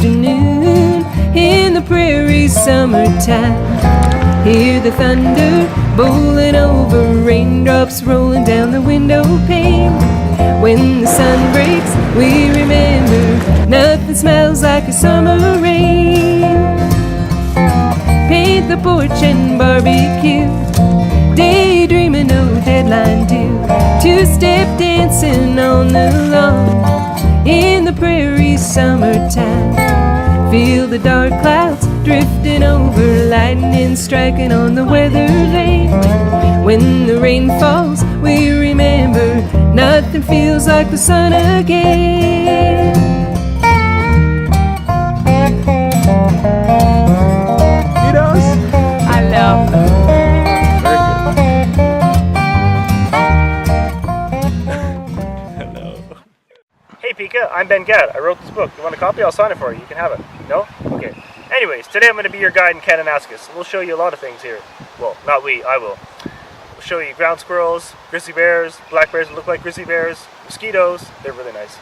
afternoon in the prairie summertime. Hear the thunder bowling over, raindrops rolling down the window pane. When the sun breaks, we remember nothing smells like a summer rain. Paint the porch and barbecue, daydreaming, no deadline due. Two-step dancing on the lawn in the prairie summertime. Feel the dark clouds drifting over, lightning striking on the weather vane. When the rain falls, we remember nothing feels like the sun again. I love them. Hello. Hey Pika, I'm Ben Gadd. I wrote this book. You want a copy? I'll sign it for you. You can have it. No? Okay. Anyways, today I'm going to be your guide in Kananaskis. We'll show you a lot of things here. Well, not we, I will. We'll show you ground squirrels, grizzly bears, black bears that look like grizzly bears, mosquitoes, they're really nice,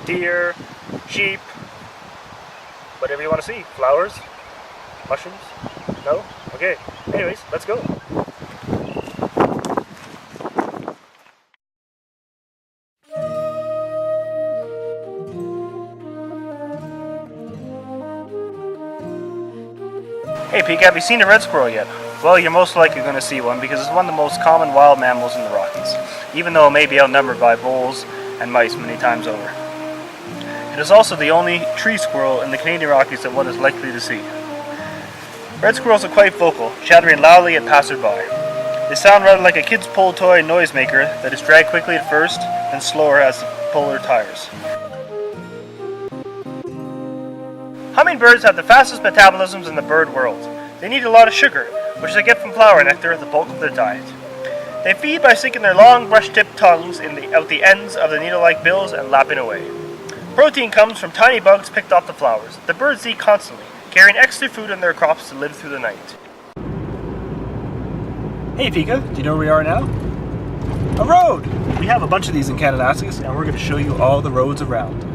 deer, sheep, whatever you want to see, flowers, mushrooms, no? Okay, anyways, let's go. Hey Pika, have you seen a red squirrel yet? Well, you're most likely going to see one because it's one of the most common wild mammals in the Rockies, even though it may be outnumbered by bulls and mice many times over. It is also the only tree squirrel in the Canadian Rockies that one is likely to see. Red squirrels are quite vocal, chattering loudly at passersby. They sound rather like a kid's pull toy noisemaker that is dragged quickly at first, then slower as they pull their tires. Hummingbirds have the fastest metabolisms in the bird world. They need a lot of sugar, which they get from flower nectar, the bulk of their diet. They feed by sticking their long brush-tipped tongues out the ends of the needle-like bills and lapping away. Protein comes from tiny bugs picked off the flowers. The birds eat constantly, carrying extra food in their crops to live through the night. Hey Pika, do you know where we are now? A road! We have a bunch of these in Kananaskis, and we're going to show you all the roads around.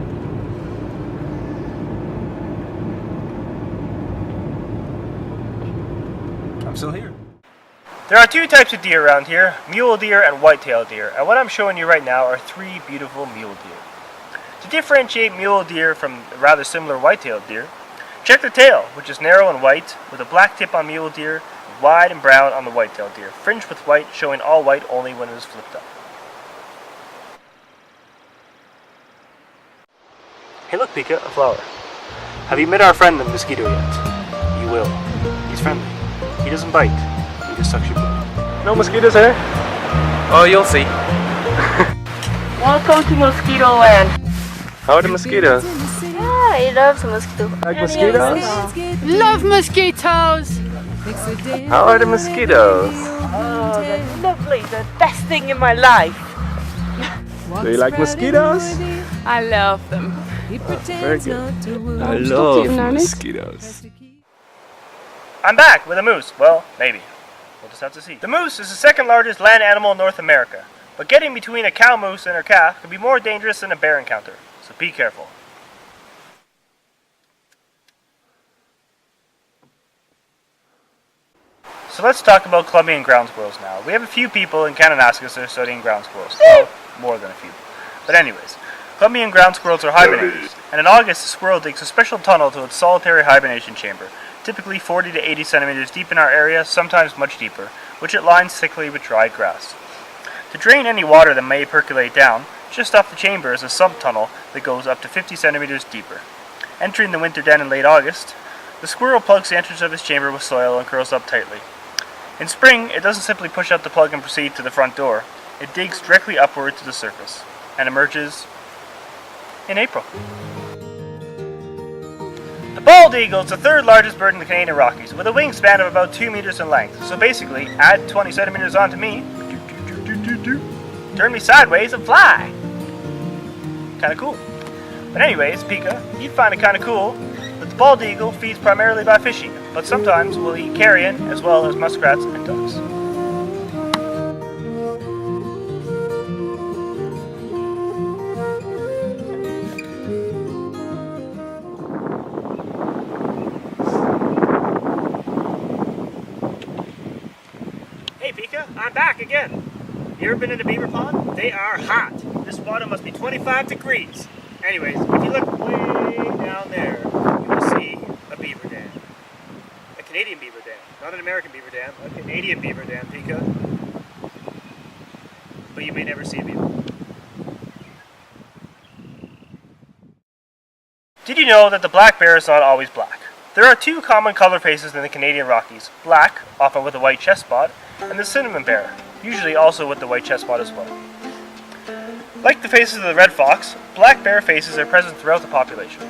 I'm still here. There are two types of deer around here, mule deer and white-tailed deer, and what I'm showing you right now are three beautiful mule deer. To differentiate mule deer from rather similar white-tailed deer, check the tail, which is narrow and white, with a black tip on mule deer, wide and brown on the white-tailed deer, fringed with white, showing all white only when it is flipped up. Hey look Pika, a flower. Have you met our friend the mosquito yet? You will. He's friendly. He doesn't bite, he just sucks your blood. No mosquitoes here? Oh, you'll see. Welcome to Mosquito Land. How are the mosquitoes? Yeah, I love mosquitoes. Like mosquitoes? Love mosquitoes. How are the mosquitoes? Oh, they're lovely. The best thing in my life. Do you like mosquitoes? I love them. Very good. I love mosquitoes. I'm back with a moose. Well, maybe. We'll just have to see. The moose is the second largest land animal in North America, but getting between a cow moose and her calf can be more dangerous than a bear encounter, so be careful. So let's talk about Columbian ground squirrels now. We have a few people in Kananaskis that are studying ground squirrels. Well, more than a few. But anyways, Columbian ground squirrels are hibernators, and in August the squirrel digs a special tunnel to its solitary hibernation chamber, typically 40 to 80 centimeters deep in our area, sometimes much deeper, which it lines thickly with dried grass. To drain any water that may percolate down, just off the chamber is a sump tunnel that goes up to 50 centimeters deeper. Entering the winter den in late August, the squirrel plugs the entrance of his chamber with soil and curls up tightly. In spring, it doesn't simply push out the plug and proceed to the front door. It digs directly upward to the surface, and emerges in April. The bald eagle is the third largest bird in the Canadian Rockies, with a wingspan of about 2 meters in length. So basically, add 20 centimeters onto me, turn me sideways and fly. Kinda cool. But anyways, Pika, you'd find it kinda cool that the bald eagle feeds primarily by fishing, but sometimes will eat carrion as well as muskrats and ducks. I'm back again. You ever been in a beaver pond? They are hot. This water must be 25 degrees. Anyways, if you look way down there, you will see a beaver dam. A Canadian beaver dam. Not an American beaver dam, a Canadian beaver dam, Pika. But you may never see a beaver. Did you know that the black bear is not always black? There are two common color faces in the Canadian Rockies. Black, often with a white chest spot, and the cinnamon bear, usually also with the white chest spot as well. Like the faces of the red fox, black bear faces are present throughout the population.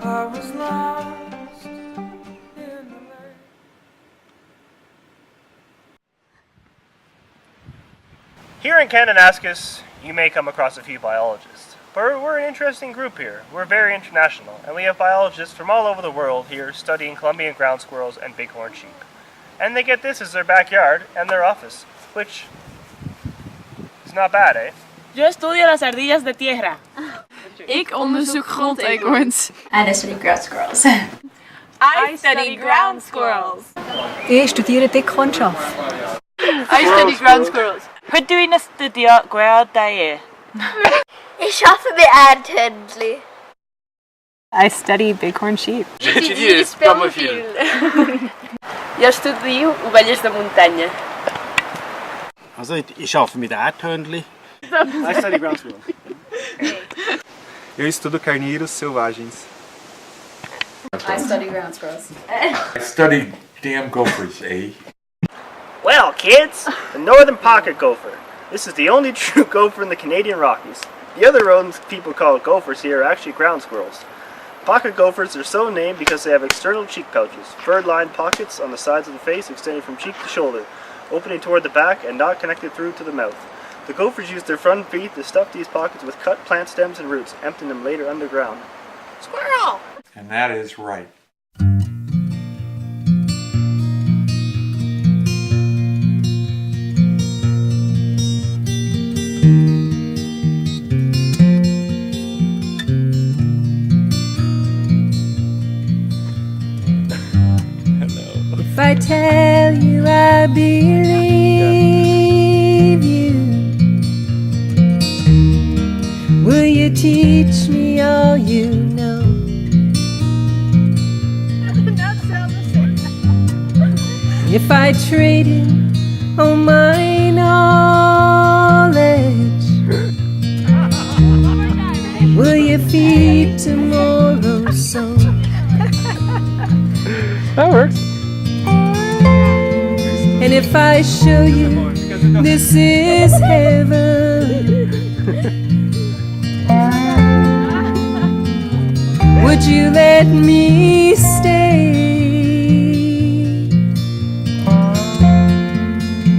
I was lost in the night. Here in Kananaskis, you may come across a few biologists. But we're an interesting group here. We're very international, and we have biologists from all over the world here studying Columbian ground squirrels and bighorn sheep. And they get this as their backyard and their office, which is not bad, eh? Yo estudio las ardillas de tierra. Ik onderzoek grondeekhoorns. And I study ground squirrels. I study ground squirrels. Ich studiere Dickhornschaft. I study ground squirrels. Pwy studio ground dae? Ich hoffe wir Erntenli. I study bighorn sheep. Jo estudio ovelles de muntanya. Also ich arbeite mit Erdhörnli. I study ground squirrels. Eu estudo carneiros selvagens. I study ground squirrels. I study damn gophers, eh? Well, kids, the northern pocket gopher. This is the only true gopher in the Canadian Rockies. The other rodents people call gophers here are actually ground squirrels. Pocket gophers are so named because they have external cheek pouches, bird-lined pockets on the sides of the face extending from cheek to shoulder, opening toward the back and not connected through to the mouth. The gophers use their front feet to stuff these pockets with cut plant stems and roots, emptying them later underground. Squirrel! And that is right. If I tell you I believe you, will you teach me all you know? If I traded all my knowledge, will you feed tomorrow's soul? That works. And if I show you this is heaven, would you let me stay?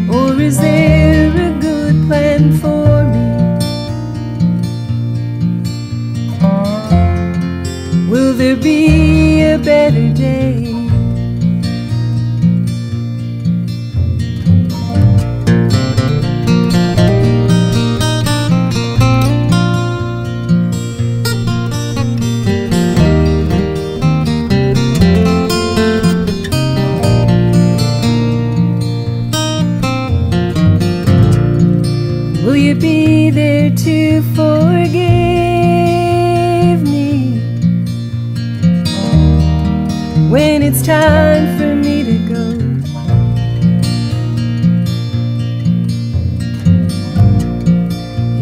Or is there a good plan for me? Will there be a better day? Will you be there to forgive me when it's time for me to go?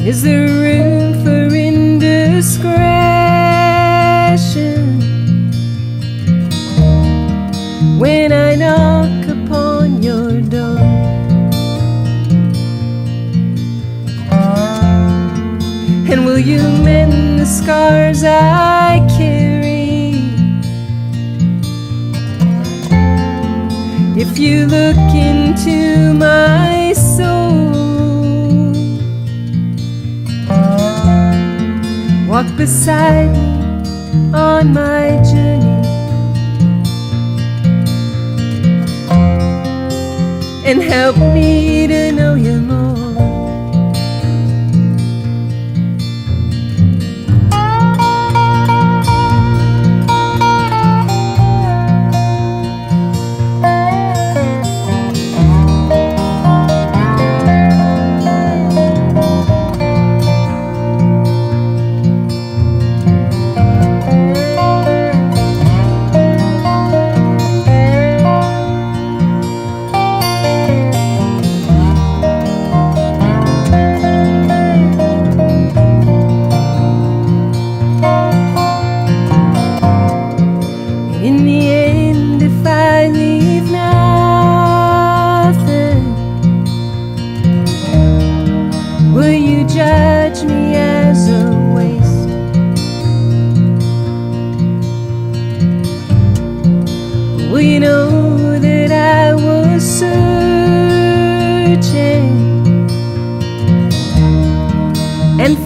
Is there room for indiscretion when I knock upon your door? And will you mend the scars I carry if you look into my soul? Walk beside me on my journey and help me to know you more.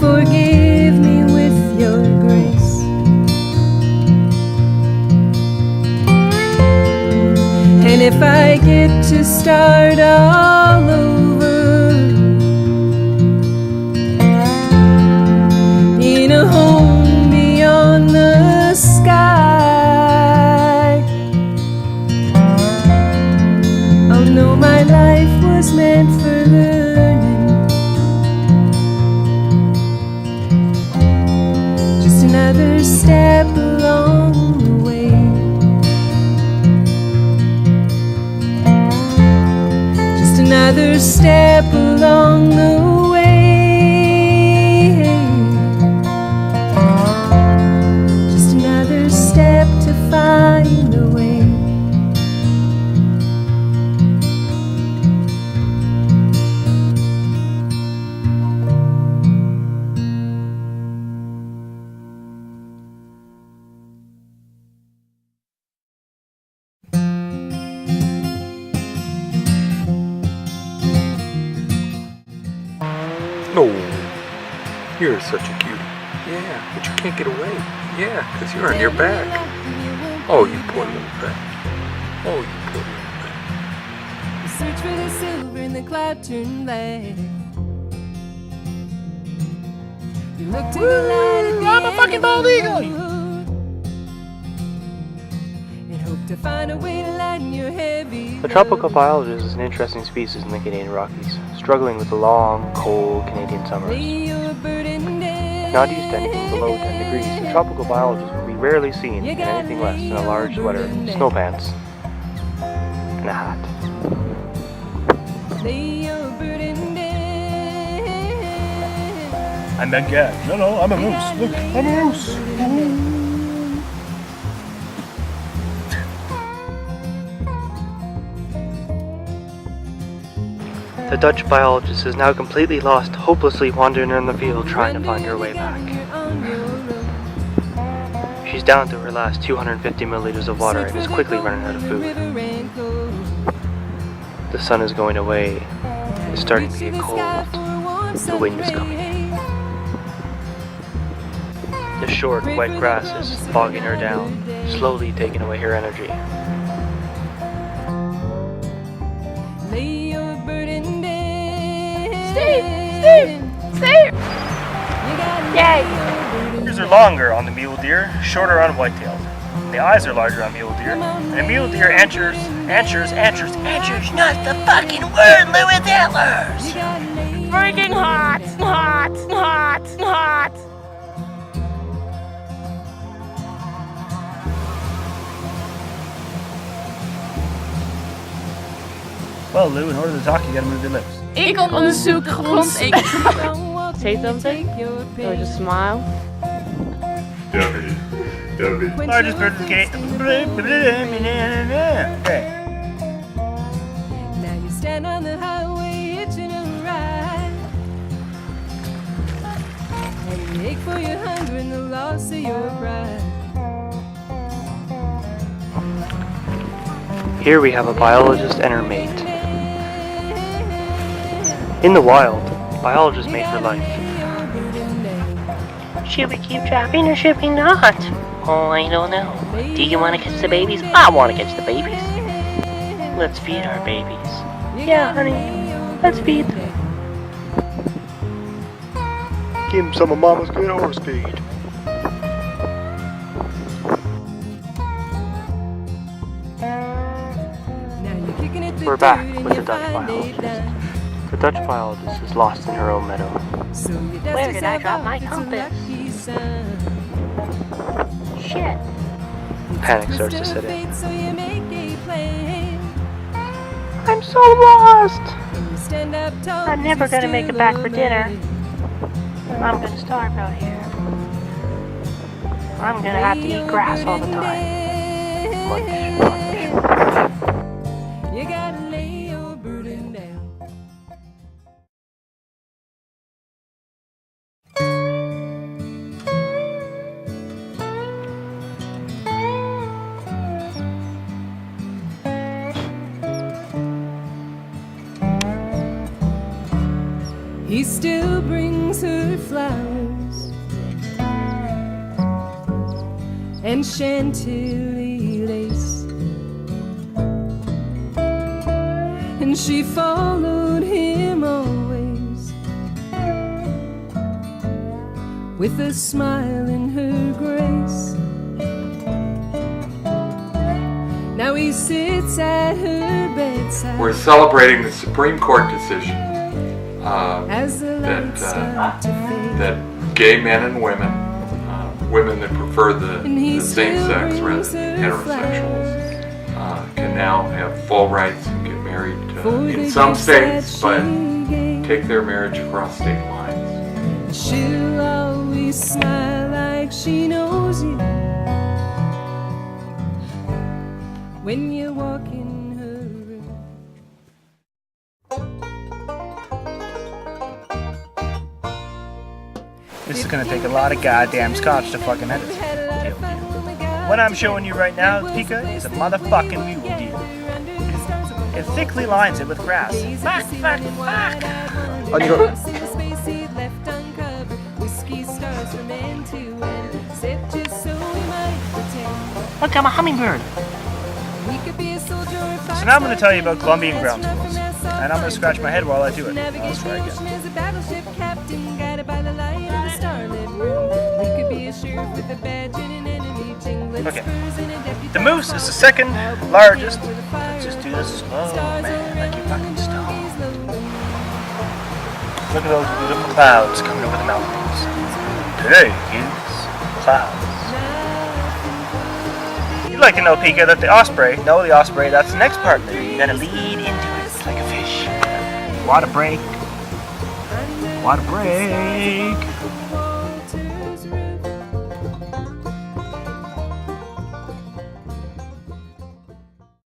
forgive me with your grace. And if I get to start all over in a home beyond the sky, I'll know my life was meant for learning. Just another step along the way. Just another step along the way. Just another step to find a way. No, you're such a cutie. Yeah, but you can't get away. Yeah, because you're on your back. Oh, you poor little thing. Oh, you poor little thing. You search for the silver and the cloud turned black. You look to the light at the I'm a fucking bald eagle. And hope to find a way to lighten your heavy. The tropical biologist is an interesting species in the Canadian Rockies, struggling with the long, cold Canadian summers. Not used to anything below 10 degrees, the tropical biologist will be rarely seen in anything less than a large sweater, snow pants, and a hat. I'm a cat. No, I'm a moose. Look, I'm a moose. The Dutch biologist is now completely lost, hopelessly wandering in the field trying to find her way back. She's down to her last 250 milliliters of water and is quickly running out of food. The sun is going away. It's starting to get cold. The wind is coming. The short, wet grass is bogging her down, slowly taking away her energy. Steve! Yay! Ears are longer on the mule deer, shorter on white-tailed. The eyes are larger on mule deer, and a mule deer antlers, not the fucking word, Louis antlers! Freaking hot! Well, Lou, in order to talk, you gotta move your lips. Ik onderzoek grond. Say something? Or just smile? Debbie. Largest bird in the cage. Okay. Now you stand on the highway, hitching a ride. And you ache for your hunger and the loss of your pride. Here we have a biologist and her mate. In the wild, biologists mate for life. Should we keep trapping or should we not? Oh, I don't know. Do you want to catch the babies? I want to catch the babies. Let's feed our babies. Yeah, honey. Let's feed them. Give him some of Mama's good horse feed. We're back with the Dutch biologist. The Dutch biologist is lost in her own meadow. Where did I drop my compass? Shit. Panic starts to set in. I'm so lost. I'm never gonna make it back for dinner. I'm gonna starve out here. I'm gonna have to eat grass all the time. Munch. You gotta lay your burden down. he still brings her flowers and Chantilly lace. And she followed him always with a smile in her grace. Now he sits at her bedside. We're celebrating the Supreme Court decision that gay men and women, women that prefer the same sex rather than heterosexuals, can now have full rights and get married in some states, but take their marriage across state lines. She'll always smile like she knows you when you walk in her room. This is gonna take a lot of goddamn scotch to fucking edit. What I'm showing you right now, Pika, is a motherfucking mule deer. It thickly lines it with grass. Fuck, fuck, fuck! On your... Look, I'm a hummingbird. So now I'm going to tell you about Colombian ground squirrels. And I'm going to scratch my head while I do it. Let's try again. Okay. The moose is the second largest. Let's just do this slow, man, like you fucking stoned. Look at those beautiful clouds coming over the mountains. Today is clouds. You'd like to know, Pika, that the osprey, that's the next part there. You gotta lead into it like a fish. Water break. Water break.